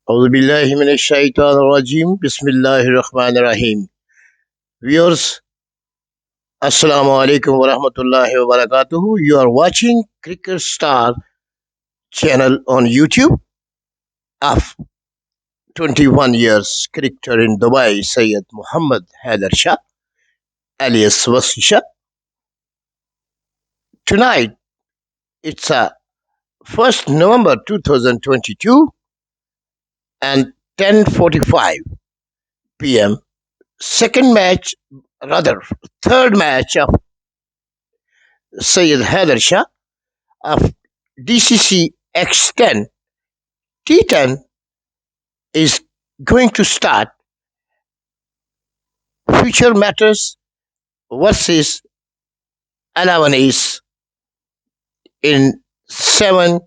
أعوذ بالله من الشيطان الرجيم بسم الله الرحمن الرحيم. Viewers, Assalamu alaikum wa rahmatullahi wa barakatuhu. You are watching Cricket Star channel on YouTube of 21 years cricketer in Dubai, Syed Muhammad HAIDER Shah alias Wasi Shah. Tonight, it's 1st November 2022 and 10:45 p.m. Second match, rather third match of Syed HAIDER Shah of DCC X10 T10 is going to start. Future Mattress versus 11ACES in 7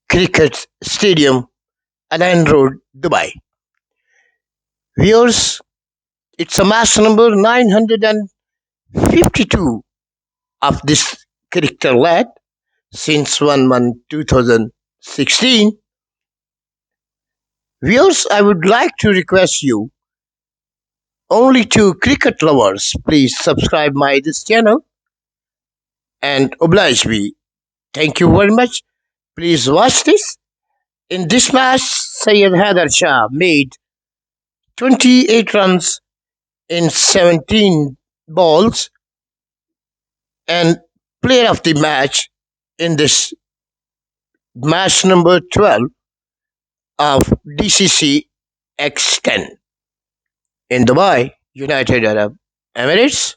Cricket Stadium, Alan Road, Dubai. Viewers, it's a match number 952 of this cricketer lad since 1 2016. Viewers, I would like to request you, only to cricket lovers, please subscribe my this channel and oblige me. Thank you very much. Please watch this. In this match, Syed HAIDER Shah made 28 runs in 17 balls and player of the match in this match number 12 of DCC X10 in Dubai, United Arab Emirates.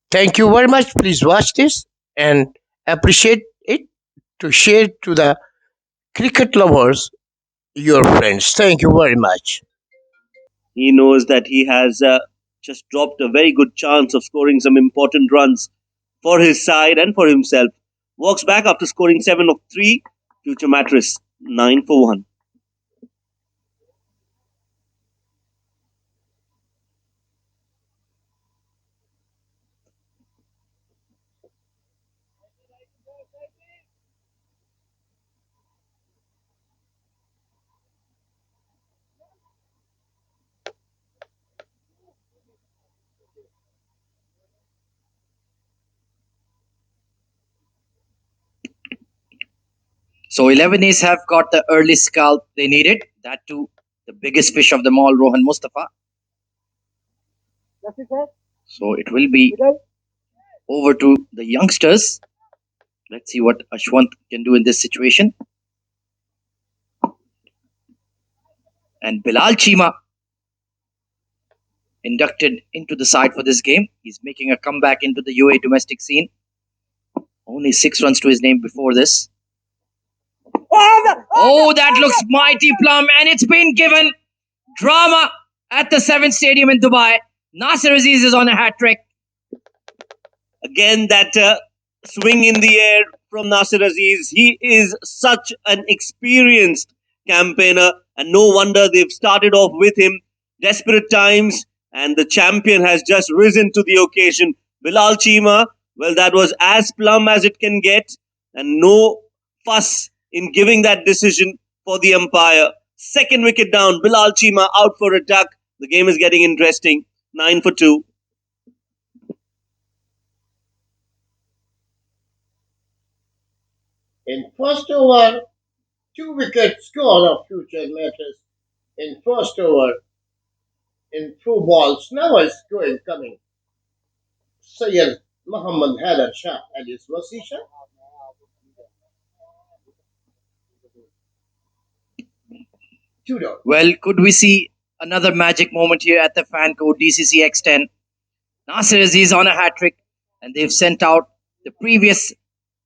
Thank you very much. Please watch this and appreciate it to share to the cricket lovers, your friends. Thank you very much. He knows that he has just dropped a very good chance of scoring some important runs for his side and for himself. Walks back after scoring 7 of 3. Future Mattress 9 for 1. So 11 A's have got the early scalp they needed. That too, the biggest fish of them all, Rohan Mustafa. So it will be over to the youngsters. Let's see what Ashwant can do in this situation. And Bilal Chima inducted into the side for this game. He's making a comeback into the UAE domestic scene. Only 6 runs to his name before this. Oh, that looks mighty plumb, and it's been given. Drama at the 7th Stadium in Dubai. Nasser Aziz is on a hat trick. Again, that swing in the air from Nasser Aziz. He is such an experienced campaigner, and no wonder they've started off with him. Desperate times, and the champion has just risen to the occasion. Bilal Chima, well, that was as plumb as it can get, and no fuss in giving that decision for the umpire. Second wicket down, Bilal Chima out for a duck. The game is getting interesting. 9 for 2. In first over, 2 wicket score of Future Mattress. In first over, in 2 balls, now is coming. Syed Muhammad HAIDER Shah alias Wasi Shah. Well, could we see another magic moment here at the fan code DCC X10? Nasser Aziz on a hat trick, and they've sent out the previous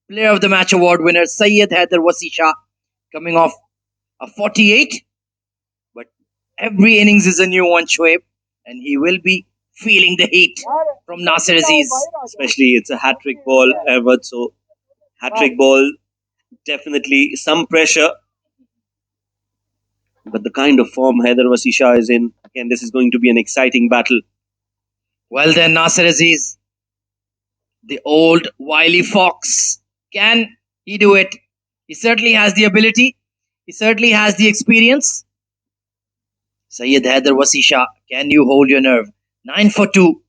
Player of the Match award winner Syed HAIDER Wasi Shah, coming off a 48. But every innings is a new one, Shoaib, and he will be feeling the heat from Nasser Aziz. Especially it's a hat trick ball, Ahmed. So hat trick ball, definitely some pressure. But the kind of form HAIDER Wasi Shah is in, again, this is going to be an exciting battle. Well then, Nasser Aziz, the old wily fox, can he do it? He certainly has the ability. He certainly has the experience. Syed HAIDER vs SHAH. Can you hold your nerve? 9 for 2.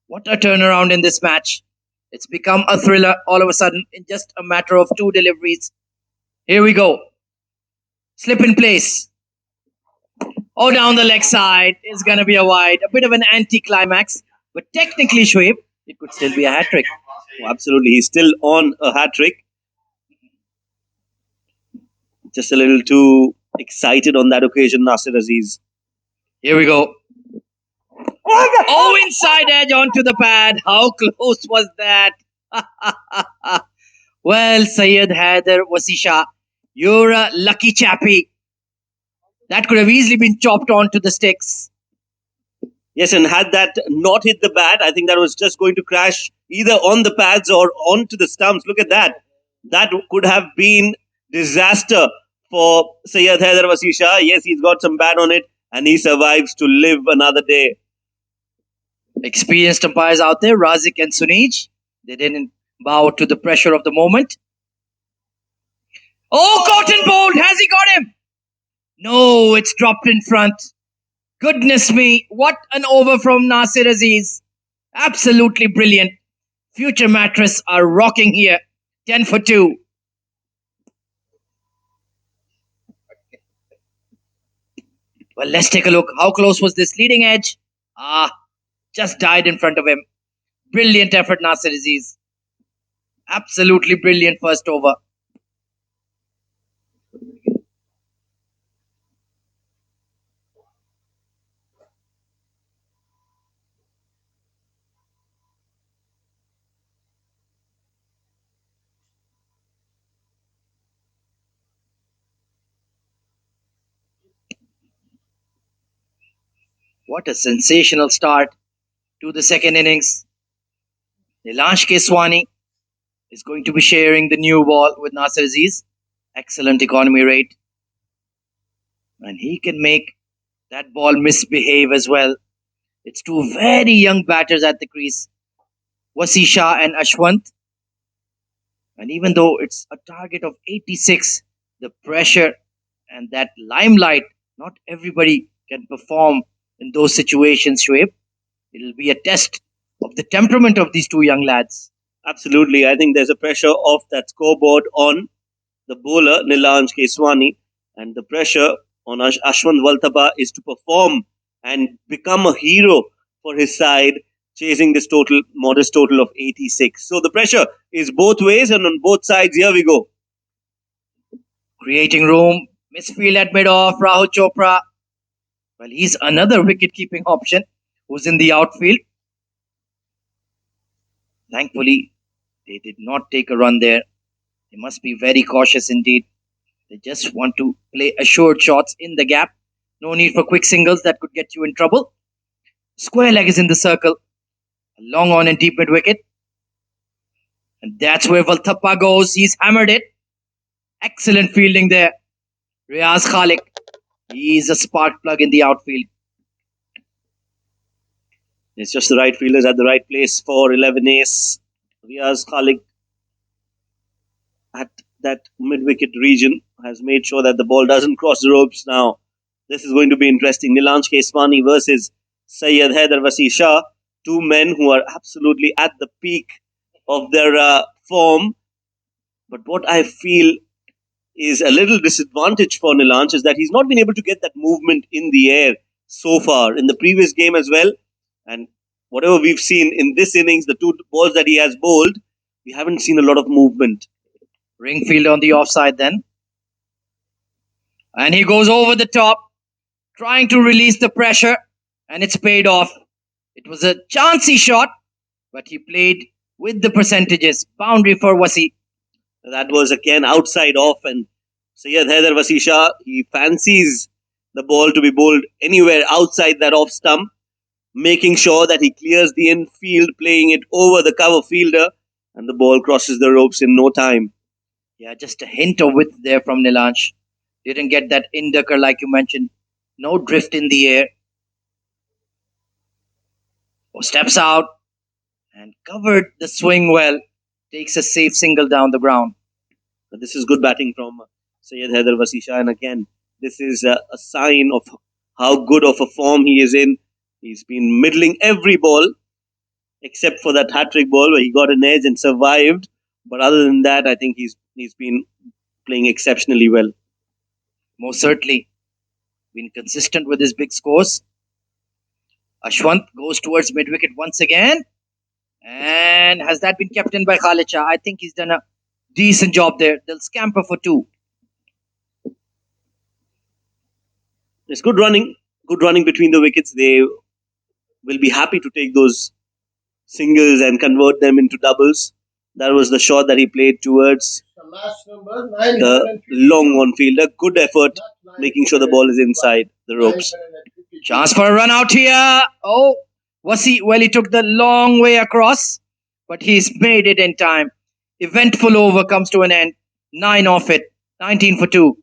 What a turnaround in this match. It's become a thriller all of a sudden in just a matter of 2 deliveries. Here we go. Slip in place. Oh, down the leg side is going to be a wide. A bit of an anti-climax. But technically, Shoaib, it could still be a hat-trick. Oh, absolutely. He's still on a hat trick. Just a little too excited on that occasion, Nasir Aziz. Here we go. Oh, inside edge onto the pad. How close was that? Well, Syed HAIDER vs SHAH, you're a lucky chappy. That could have easily been chopped onto the sticks. Yes, and had that not hit the bat, I think that was just going to crash either on the pads or onto the stumps. Look at that. That could have been disaster for Syed HAIDER vs SHAH. Yes, he's got some bat on it and he survives to live another day. Experienced umpires out there, Razik and Sunij, they didn't bow to the pressure of the moment. Oh, cotton bolt! Has he got him? No, it's dropped in front. Goodness me, what an over from Nasir Aziz. Absolutely brilliant. Future Mattress are rocking here. 10 for 2. Well, let's take a look. How close was this leading edge? Just died in front of him. Brilliant effort, Nasir Aziz. Absolutely brilliant first over. What a sensational start to the second innings. Nilansh Keswani is going to be sharing the new ball with Nasir Aziz. Excellent economy rate. And he can make that ball misbehave as well. It's two very young batters at the crease, Wasi Shah and Ashwant. And even though it's a target of 86, the pressure and that limelight, not everybody can perform in those situations, Shoaib. It'll be a test of the temperament of these two young lads. Absolutely. I think there's a pressure off that scoreboard on the bowler, Nilansh Keswani, and the pressure on Ashwant Valthapa is to perform and become a hero for his side, chasing this modest total of 86. So the pressure is both ways, and on both sides, here we go. Creating room, misfield at mid-off, Rahul Chopra. Well, he's another wicket-keeping option who's in the outfield. Thankfully, they did not take a run there. They must be very cautious indeed. They just want to play assured shots in the gap. No need for quick singles that could get you in trouble. Square leg is in the circle. A long on and deep mid wicket. And that's where Valthappa goes. He's hammered it. Excellent fielding there. Riaz Khalik. He's a spark plug in the outfield. It's just the right fielders at the right place for 11 ace. Riaz Khalik at that mid-wicket region has made sure that the ball doesn't cross the ropes now. This is going to be interesting. Nilansh Keswani versus Syed HAIDER vs SHAH. Two men who are absolutely at the peak of their form. But what I feel is a little disadvantage for Nilansh is that he's not been able to get that movement in the air so far. In the previous game as well, and whatever we've seen in this innings, the two balls that he has bowled, we haven't seen a lot of movement. Ringfield on the offside then. And he goes over the top, trying to release the pressure, and it's paid off. It was a chancy shot, but he played with the percentages. Boundary for Wasi. That was again outside off, and Syed HAIDER vs SHAH, he fancies the ball to be bowled anywhere outside that off stump, making sure that he clears the infield, playing it over the cover fielder, and the ball crosses the ropes in no time. Yeah, just a hint of width there from Nilansh. Didn't get that inducker like you mentioned. No drift in the air. Steps out and covered the swing well. Takes a safe single down the ground. But this is good batting from Syed Haider vs SHAH, and again, this is a sign of how good of a form he is in. He's been middling every ball except for that hat-trick ball where he got an edge and survived. But other than that, I think he's been playing exceptionally well. Most certainly. Been consistent with his big scores. Ashwant goes towards mid-wicket once again. And has that been kept in by Khalid Shah? I think he's done a decent job there. They'll scamper for 2. It's good running between the wickets. They will be happy to take those singles and convert them into doubles. That was the shot that he played towards the long on field. A good effort, making sure the ball is inside the ropes. Chance for a run out here. Oh, well, he took the long way across, but he's made it in time. Eventful over comes to an end. 9 off it. 19 for 2.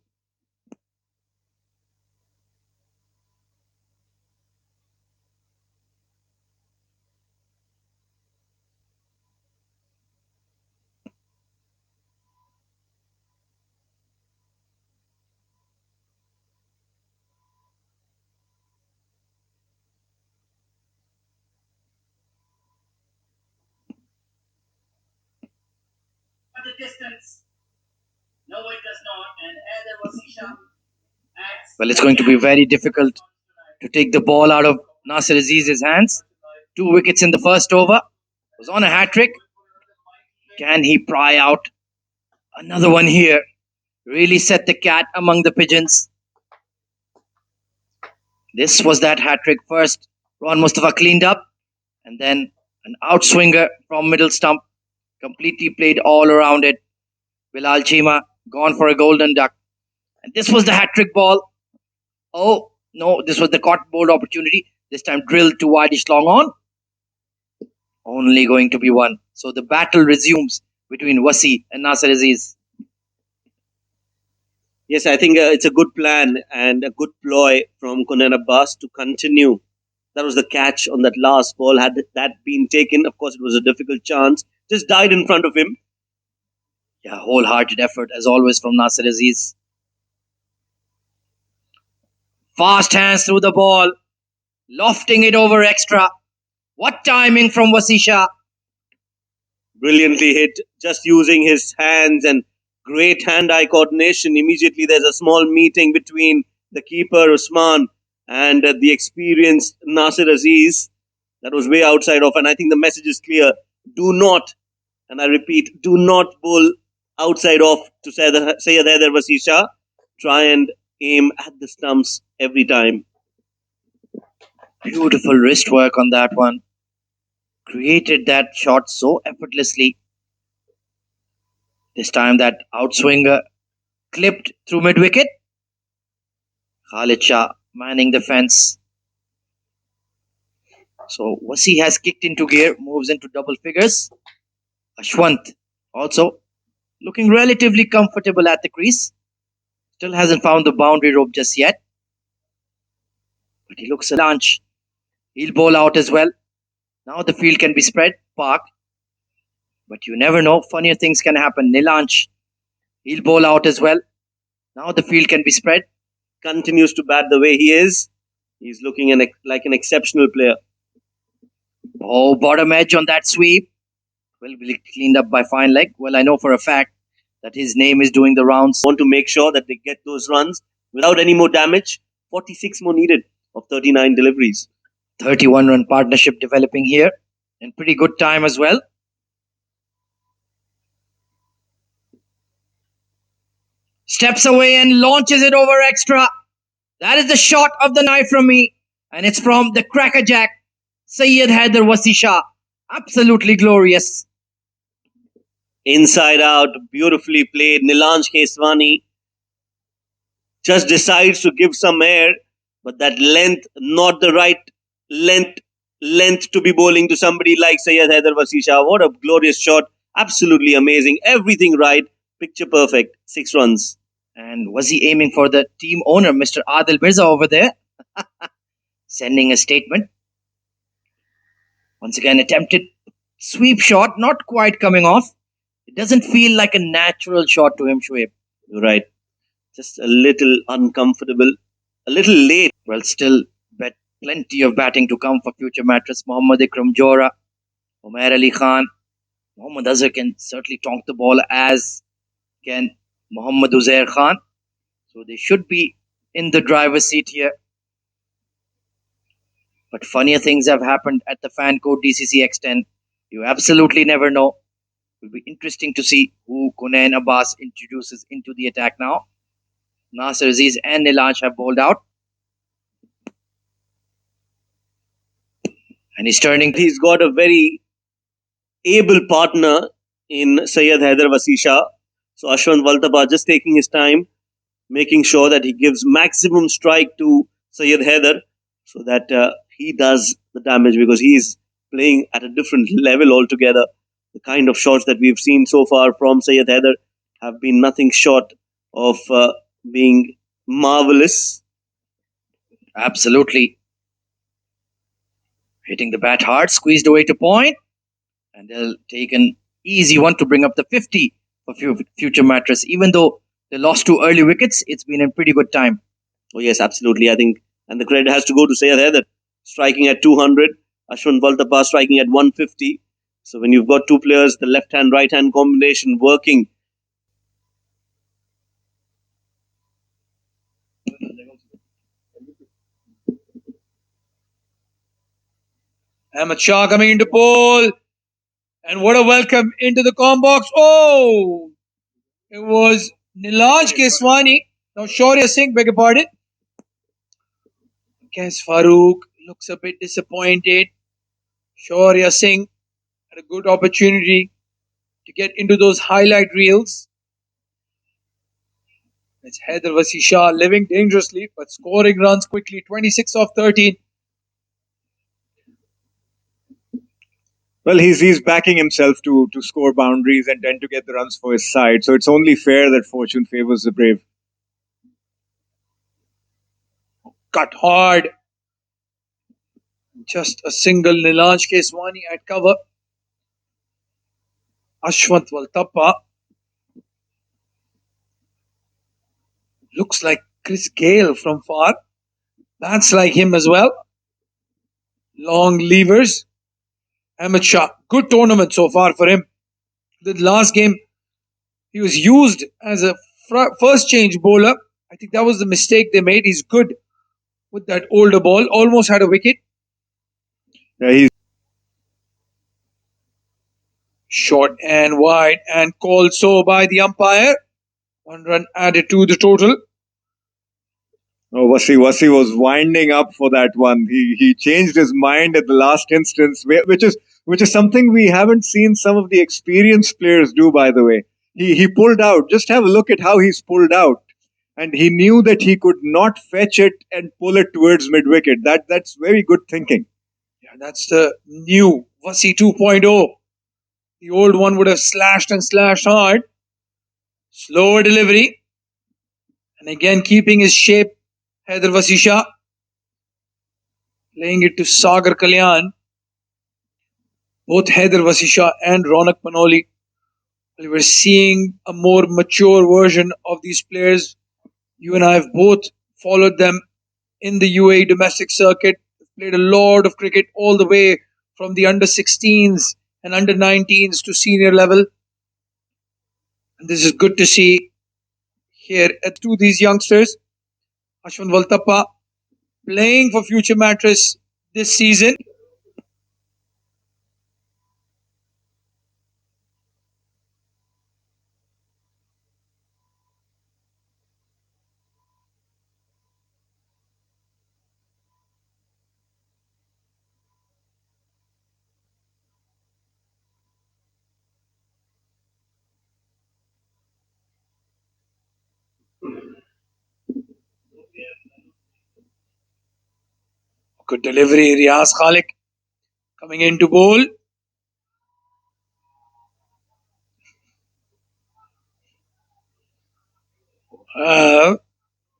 The distance. No, it does not. And Haider was Well, it's going to be very difficult to take the ball out of Nasir Aziz's hands. 2 wickets in the first over. Was on a hat-trick. Can he pry out another one here? Really set the cat among the pigeons. This was that hat-trick. First, Ron Mustafa cleaned up. And then an outswinger from middle stump. Completely played all around it. Bilal Chima gone for a golden duck. And this was the hat-trick ball. Oh, no, this was the caught bowled opportunity. This time drilled to wideish long on. Only going to be 1. So the battle resumes between Wasi and Nasir Aziz. Yes, I think it's a good plan and a good ploy from Kunan Abbas to continue. That was the catch on that last ball. Had that been taken, of course, it was a difficult chance. Just died in front of him. Yeah, wholehearted effort as always from Nasir Aziz. Fast hands through the ball. Lofting it over extra. What timing from Wasi Shah. Brilliantly hit, just using his hands and great hand-eye coordination. Immediately there's a small meeting between the keeper, Usman, and the experienced Nasir Aziz. That was way outside of, and I think the message is clear. Do not, and I repeat, do not bowl outside off to Syed Haider vs SHAH. Try and aim at the stumps every time. Beautiful wrist work on that one. Created that shot so effortlessly. This time that outswinger clipped through mid-wicket. Khalid Shah manning the fence. So Wasi has kicked into gear, moves into double figures. Ashwant also looking relatively comfortable at the crease. Still hasn't found the boundary rope just yet. But he looks a launch. He'll bowl out as well. Now the field can be spread, park. But you never know, funnier things can happen. Nilanch, he'll bowl out as well. Now the field can be spread. Continues to bat the way he is. He's looking like an exceptional player. Oh, bottom edge on that sweep. Well, cleaned up by fine leg. Well, I know for a fact that his name is doing the rounds. Want to make sure that they get those runs without any more damage. 46 more needed of 39 deliveries. 31-run partnership developing here. In pretty good time as well. Steps away and launches it over extra. That is the shot of the night from me. And it's from the crackerjack, Syed Haider vs SHAH. Absolutely glorious. Inside out, beautifully played. Nilanj Keswani just decides to give some air, but that length, not the right length to be bowling to somebody like Syed Haider vs SHAH. What a glorious shot. Absolutely amazing. Everything right. Picture perfect. 6 runs. And was he aiming for the team owner, Mr. Adil Mirza over there? Sending a statement. Once again, attempted sweep shot, not quite coming off. It doesn't feel like a natural shot to him, Shoaib. Right. just a little uncomfortable, a little late. Well, still plenty of batting to come for future Mattress. Mohammad Ikram Jora, Umair Ali Khan, Mohammad Azhar can certainly tonk the ball, as can Mohammad Uzair Khan. So they should be in the driver's seat here. But funnier things have happened at the fan code DCC X10. You absolutely never know. It will be interesting to see who Kunain Abbas introduces into the attack now. Nasser Aziz and Nilanj have bowled out. And he's turning. He's got a very able partner in Syed HAIDER vs SHAH. So Ashwant Valtapa just taking his time, making sure that he gives maximum strike to Syed HAIDER so that he does the damage, because he's playing at a different level altogether. The kind of shots that we've seen so far from Syed HAIDER have been nothing short of being marvelous. Absolutely. Hitting the bat hard, squeezed away to point, and they'll take an easy one to bring up the 50 for future Mattress. Even though they lost 2 early wickets, it's been a pretty good time. Oh yes, absolutely. I think, and the credit has to go to Syed HAIDER, striking at 200, Ashwant Valtapa striking at 150. So when you've got two players, the left-hand, right-hand combination working. Ahmed Shah coming into pole. And what a welcome into the com box. Oh! It was Nilanj Keswani. No, Shaurya Singh, beg your pardon. Guess Farooq looks a bit disappointed. Shaurya Singh had a good opportunity to get into those highlight reels. It's HAIDER vs SHAH living dangerously but scoring runs quickly. 26 off 13. Well, he's backing himself to score boundaries and tend to get the runs for his side. So it's only fair that fortune favors the brave. Cut hard. Just a single. Nilanj Keswani at cover. Ashwant Valtapa. Looks like Chris Gale from far. That's like him as well. Long levers. Ahmed Shah. Good tournament so far for him. The last game, he was used as a first change bowler. I think that was the mistake they made. He's good with that older ball. Almost had a wicket. Yeah, he's Short and wide and called so by the umpire. 1 run added to the total. Wasi was winding up for that one. He changed his mind at the last instance, which is something we haven't seen some of the experienced players do. By the way, he pulled out. Just have a look at how he's pulled out, and he knew that he could not fetch it and pull it towards mid wicket. That's very good thinking. Yeah, that's the new Vasi 2.0. The old one would have slashed and slashed hard. Slower delivery. And again, keeping his shape. HAIDER vs SHAH. Playing it to Sagar Kalyan. Both HAIDER vs SHAH and Ronak Panoli. We're seeing a more mature version of these players. You and I have both followed them in the UAE domestic circuit. Played a lot of cricket all the way from the under 16s and under 19s to senior level. And this is good to see here to these youngsters. Ashwant Valtapa playing for future Mattress this season. Good delivery, Riaz Khalik coming in to bowl.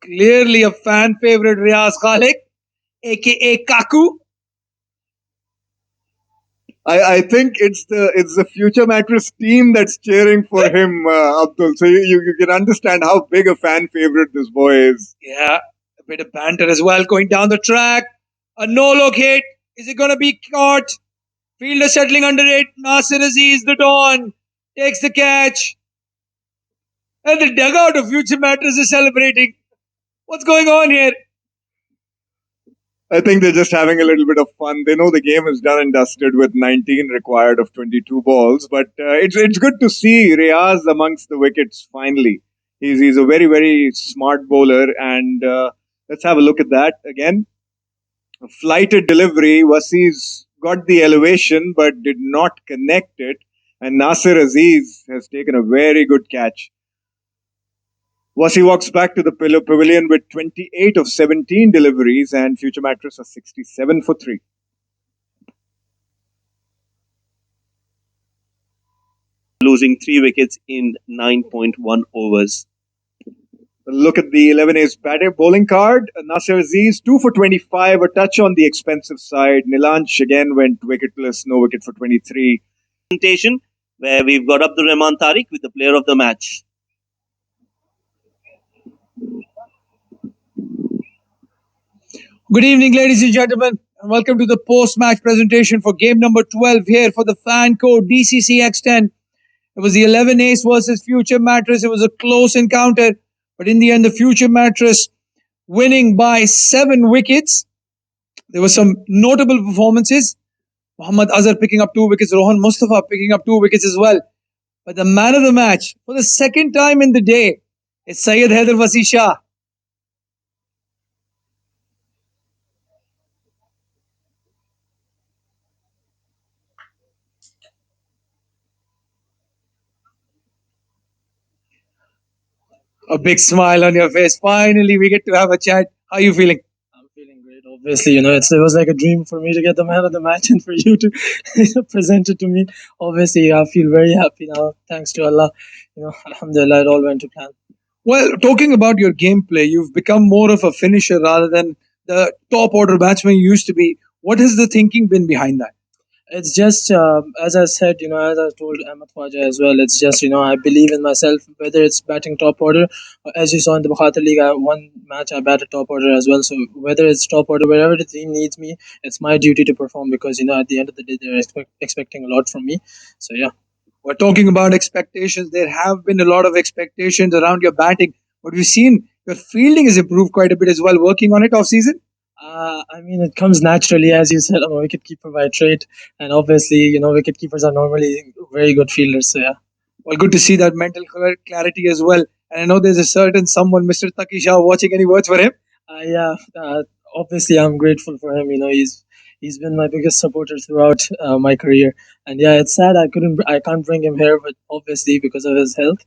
Clearly a fan favorite, Riaz Khalik, aka Kaku. I think it's the future mattress team that's cheering for him, Abdul. So you can understand how big a fan favorite this boy is. Yeah, a bit of banter as well going down the track. A no look hit. Is it going to be caught? Fielder settling under it. Nasir Aziz, the Dawn, takes the catch. And the dugout of Future Mattress is celebrating. What's going on here? I think they're just having a little bit of fun. They know the game is done and dusted with 19 required of 22 balls, but it's good to see Riaz amongst the wickets finally. He's a very very smart bowler, and let's have a look at that again. A flighted delivery. Wasis got the elevation but did not connect it, and Nasir Aziz has taken a very good catch. Wasi walks back to the pavilion with 28 of 17 deliveries, and Future Mattress are 67 for 3. Losing 3 wickets in 9.1 overs. Look at the 11A's batting bowling card. Nasir Aziz, 2 for 25, a touch on the expensive side. Nilansh again went wicketless, no wicket for 23. Presentation where we've got Abdul Rahman Tariq with the player of the match. Good evening, ladies and gentlemen, and welcome to the post-match presentation for game number 12 here for the fan code DCC X10. It was the 11 Ace versus Future Mattress. It was a close encounter, but in the end, the Future Mattress winning by 7 wickets. There were some notable performances. Muhammad Azhar picking up 2 wickets, Rohan Mustafa picking up 2 wickets as well. But the man of the match for the second time in the day is Syed HAIDER vs SHAH. A big smile on your face. Finally, we get to have a chat. How are you feeling? I'm feeling great. Obviously, it was like a dream for me to get the man of the match and for you to present it to me. Obviously, I feel very happy now. Thanks to Allah. Alhamdulillah, it all went to plan. Well, talking about your gameplay, you've become more of a finisher rather than the top order batsman you used to be. What has the thinking been behind that? It's just, as I said, as I told Ahmed Khwaja as well, it's just, I believe in myself, whether it's batting top order, as you saw in the Bukhatir League, one match I batted top order as well. So whether it's top order, wherever the team needs me, it's my duty to perform because, at the end of the day, they're expecting a lot from me. So, yeah. We're talking about expectations. There have been a lot of expectations around your batting, but we've seen your fielding has improved quite a bit as well, working on it off season. I mean, it comes naturally, as you said. I'm a wicketkeeper by trade, and obviously, wicketkeepers are normally very good fielders. So yeah. Well, good to see that mental clarity as well. And I know there's a certain someone, Mr. Taki Shah, watching. Any words for him? Yeah. Obviously, I'm grateful for him. He's been my biggest supporter throughout my career, and yeah, it's sad I can't bring him here, but obviously because of his health.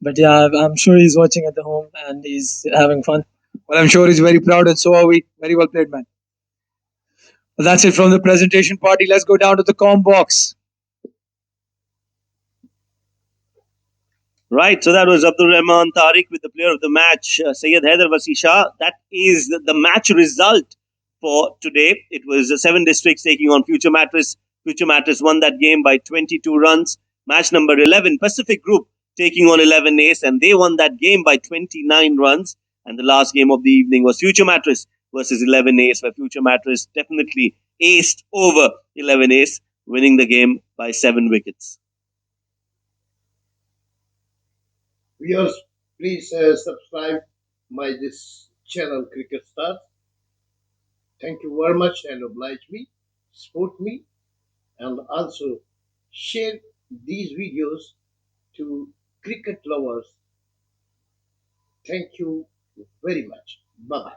But yeah, I'm sure he's watching at the home and he's having fun. Well, I'm sure he's very proud, and so are we. Very well played, man. Well, that's it from the presentation party. Let's go down to the com box. Right, so that was Abdul Rahman Tariq with the player of the match, Syed HAIDER vs SHAH. That is the match result for today. It was 7 districts taking on Future Mattress. Future Mattress won that game by 22 runs. Match number 11, Pacific Group taking on 11 Ace, and they won that game by 29 runs. And the last game of the evening was Future Mattress versus 11 Ace, where Future Mattress definitely aced over 11 Ace, winning the game by 7 wickets. Viewers, please subscribe my this channel Cricket Stars. Thank you very much and oblige me, support me, and also share these videos to cricket lovers. Thank you very much. Bye bye.